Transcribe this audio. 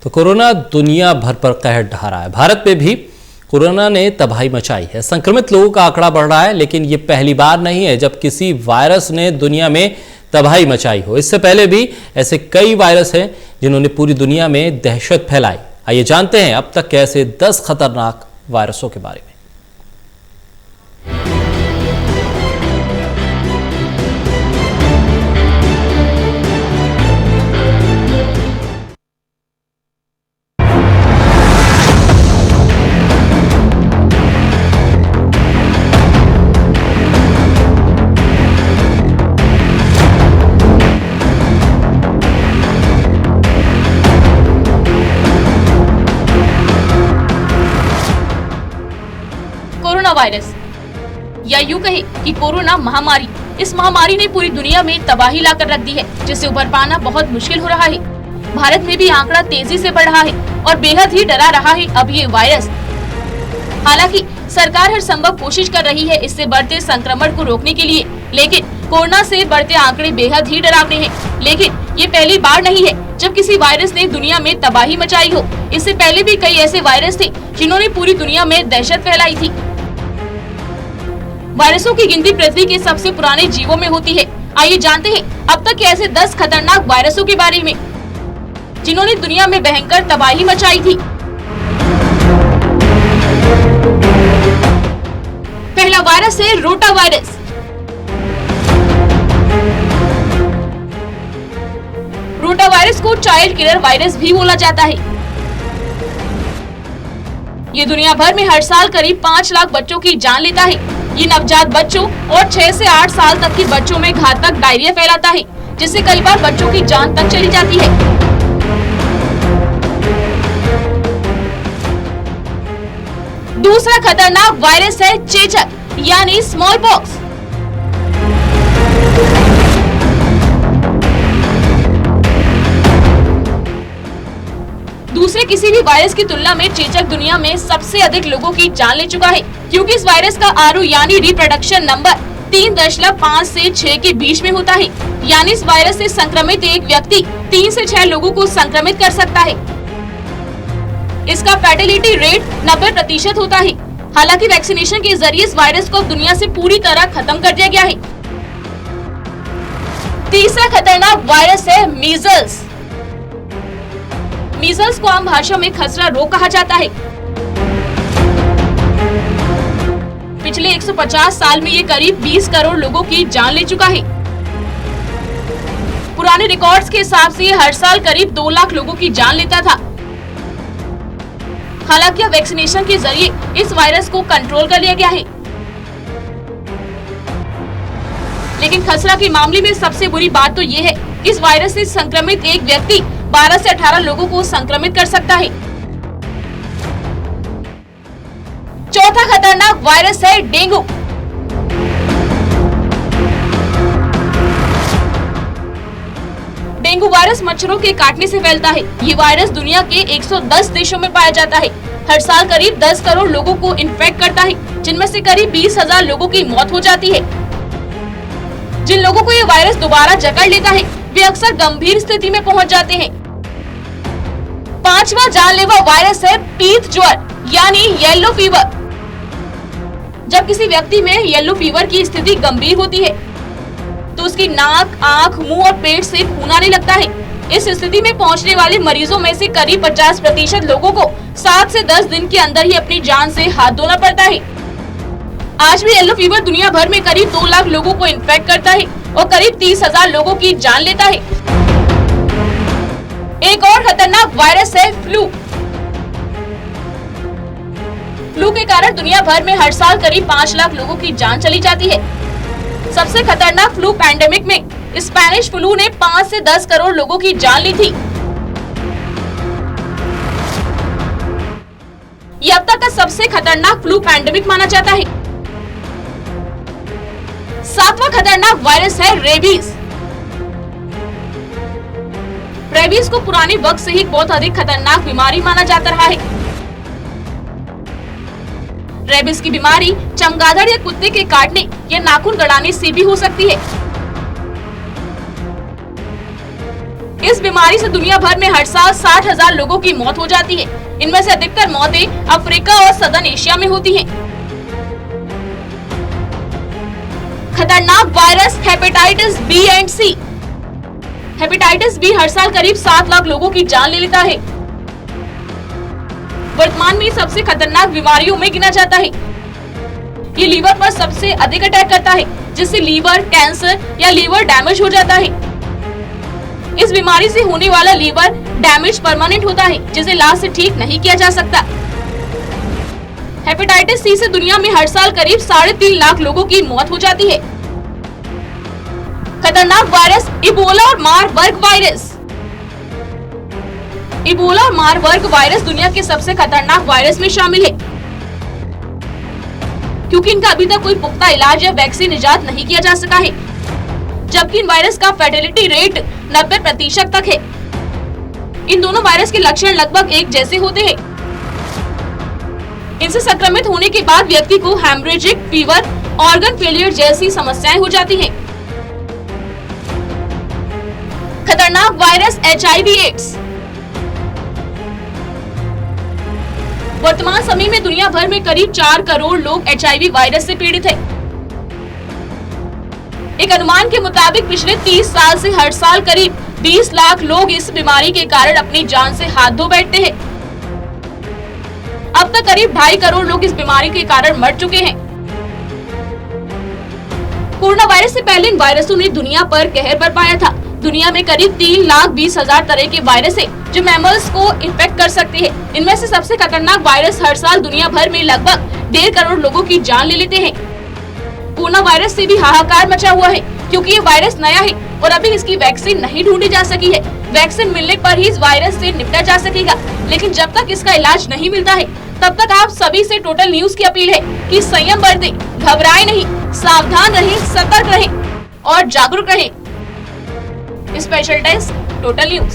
तो कोरोना दुनिया भर पर कहर ढा रहा है। भारत में भी कोरोना ने तबाही मचाई है। संक्रमित लोगों का आंकड़ा बढ़ रहा है, लेकिन ये पहली बार नहीं है जब किसी वायरस ने दुनिया में तबाही मचाई हो। इससे पहले भी ऐसे कई वायरस हैं जिन्होंने पूरी दुनिया में दहशत फैलाई। आइए जानते हैं अब तक के ऐसे 10 खतरनाक वायरसों के बारे में। कोरोना वायरस या यूं कहे कि कोरोना महामारी, इस महामारी ने पूरी दुनिया में तबाही लाकर रख दी है, जिससे उभर पाना बहुत मुश्किल हो रहा है। भारत में भी आंकड़ा तेजी से बढ़ रहा है और बेहद ही डरा रहा है अब ये वायरस। हालांकि सरकार हर संभव कोशिश कर रही है इससे बढ़ते संक्रमण को रोकने के लिए, लेकिन कोरोना से बढ़ते आंकड़े बेहद ही डरावने हैं। लेकिन ये पहली बार नहीं है जब किसी वायरस ने दुनिया में तबाही मचाई हो। इससे पहले भी कई ऐसे वायरस थे जिन्होंने पूरी दुनिया में दहशत फैलाई थी। वायरसों की गिनती पृथ्वी के सबसे पुराने जीवों में होती है। आइए जानते हैं अब तक के ऐसे 10 खतरनाक वायरसों के बारे में जिन्होंने दुनिया में भयंकर तबाही मचाई थी। पहला वायरस है रोटा वायरस। रोटा वायरस को चाइल्ड किलर वायरस भी बोला जाता है। ये दुनिया भर में हर साल करीब 5 लाख बच्चों की जान लेता है। ये नवजात बच्चों और 6 से 8 साल तक के बच्चों में घातक डायरिया फैलाता है, जिससे कई बार बच्चों की जान तक चली जाती है। दूसरा खतरनाक वायरस है चेचक यानी स्मॉल पॉक्स। दूसरे किसी भी वायरस की तुलना में चेचक दुनिया में सबसे अधिक लोगों की जान ले चुका है, क्योंकि इस वायरस का आरओ यानी रिप्रोडक्शन नंबर 3.5 से 6 के बीच में होता है। यानी इस वायरस से संक्रमित एक व्यक्ति 3 से 6 लोगों को संक्रमित कर सकता है। इसका फैटेलिटी रेट 90% होता है। हालांकि वैक्सीनेशन के जरिए इस वायरस को दुनिया से पूरी तरह खत्म कर दिया गया है। तीसरा खतरनाक वायरस है मीजल्स। मीजल्स को आम भाषा में खसरा रोग कहा जाता है। पिछले 150 साल में ये करीब 20 करोड़ लोगों की जान ले चुका है। पुराने रिकॉर्ड्स के हिसाब से हर साल करीब 2 लाख लोगों की जान लेता था। हालांकि अब वैक्सीनेशन के जरिए इस वायरस को कंट्रोल कर लिया गया है। लेकिन खसरा के मामले में सबसे बुरी बात तो ये है कि इस वायरस से संक्रमित एक व्यक्ति 12 से 18 लोगों को संक्रमित कर सकता है। चौथा खतरनाक वायरस है डेंगू। डेंगू वायरस मच्छरों के काटने से फैलता है। ये वायरस दुनिया के 110 देशों में पाया जाता है। हर साल करीब 10 करोड़ लोगों को इन्फेक्ट करता है, जिनमें से करीब 20,000 लोगों की मौत हो जाती है। जिन लोगों को ये वायरस दोबारा जकड़ लेता है, वे अक्सर गंभीर स्थिति में पहुंच जाते हैं। पांचवा जानलेवा वायरस है पीत ज्वर यानी येलो फीवर। जब किसी व्यक्ति में येलो फीवर की स्थिति गंभीर होती है तो उसकी नाक, आंख, मुंह और पेट से खून आने लगता है। इस स्थिति में पहुंचने वाले मरीजों में से करीब 50% लोगों को 7 से 10 दिन के अंदर ही अपनी जान से हाथ धोना पड़ता है। आज भी येलो फीवर दुनिया भर में करीब 2 लाख लोगों को इन्फेक्ट करता है और करीब 30,000 लोगों की जान लेता है। एक और खतरनाक वायरस है फ्लू। फ्लू के कारण दुनिया भर में हर साल करीब 5 लाख लोगों की जान चली जाती है। सबसे खतरनाक फ्लू पैंडेमिक में स्पेनिश फ्लू ने 5 से 10 करोड़ लोगों की जान ली थी। ये अब तक का सबसे खतरनाक फ्लू पैंडेमिक माना जाता है। सातवां खतरनाक वायरस है रेबीज। रेबीज को पुराने वक्त से ही बहुत अधिक खतरनाक बीमारी माना जाता रहा है। रेबीज की बीमारी चमगादड़ या कुत्ते के काटने या नाखून गड़ाने से भी हो सकती है। इस बीमारी से दुनिया भर में हर साल 60,000 लोगों की मौत हो जाती है। इनमें से अधिकतर मौतें अफ्रीका और सदर्न एशिया में होती हैं। खतरनाक virus hepatitis B and C. Hepatitis B हर साल करीब 7 लाख लोगों की जान ले लेता है। वर्तमान में सबसे खतरनाक बीमारियों में गिना जाता है। ये लीवर पर सबसे अधिक अटैक करता है, जिससे लीवर कैंसर या लीवर डैमेज हो जाता है। इस बीमारी से होने वाला लीवर डैमेज परमानेंट होता है, जिसे इलाज से ठीक नहीं किया जा सकता। हेपेटाइटिस सी से दुनिया में हर साल करीब 3.5 लाख लोगों की मौत हो जाती है। खतरनाक वायरस इबोला और मारबर्ग वायरस। इबोला और मारबर्ग वायरस दुनिया के सबसे खतरनाक वायरस में शामिल है, क्योंकि इनका अभी तक कोई पुख्ता इलाज या वैक्सीन इजाद नहीं किया जा सका है, जबकि इन वायरस का फर्टिलिटी रेट 90% तक है। इन दोनों वायरस के लक्षण लगभग एक जैसे होते हैं। इनसे संक्रमित होने के बाद व्यक्ति को हेमरेजिक फीवर, ऑर्गन फेलियर जैसी समस्याएं हो जाती हैं। खतरनाक वायरस HIV एड्स। वर्तमान समय में दुनिया भर में करीब 4 करोड़ लोग HIV वायरस से पीड़ित हैं। एक अनुमान के मुताबिक पिछले 30 साल से हर साल करीब 20 लाख लोग इस बीमारी के कारण अपनी जान से हाथ धो बैठते हैं। अब तक करीब 2.5 करोड़ लोग इस बीमारी के कारण मर चुके हैं। कोरोना वायरस से पहले इन वायरसों ने दुनिया पर कहर बरपाया था। दुनिया में करीब 3,20,000 तरह के वायरस है जो मैमल्स को इन्फेक्ट कर सकते हैं। इनमें से सबसे खतरनाक वायरस हर साल दुनिया भर में लगभग 1.5 करोड़ लोगों की जान ले लेते हैं। कोरोना वायरस से भी हाहाकार मचा हुआ है, क्योंकि ये वायरस नया है और अभी इसकी वैक्सीन नहीं ढूंढी जा सकी है। वैक्सीन मिलने पर ही इस वायरस से निपटा जा सकेगा, लेकिन जब तक इसका इलाज नहीं मिलता है तब तक आप सभी से टोटल न्यूज की अपील है कि संयम बरतें, घबराएं नहीं, सावधान रहें, सतर्क रहें और जागरूक रहें। Special desk, total news.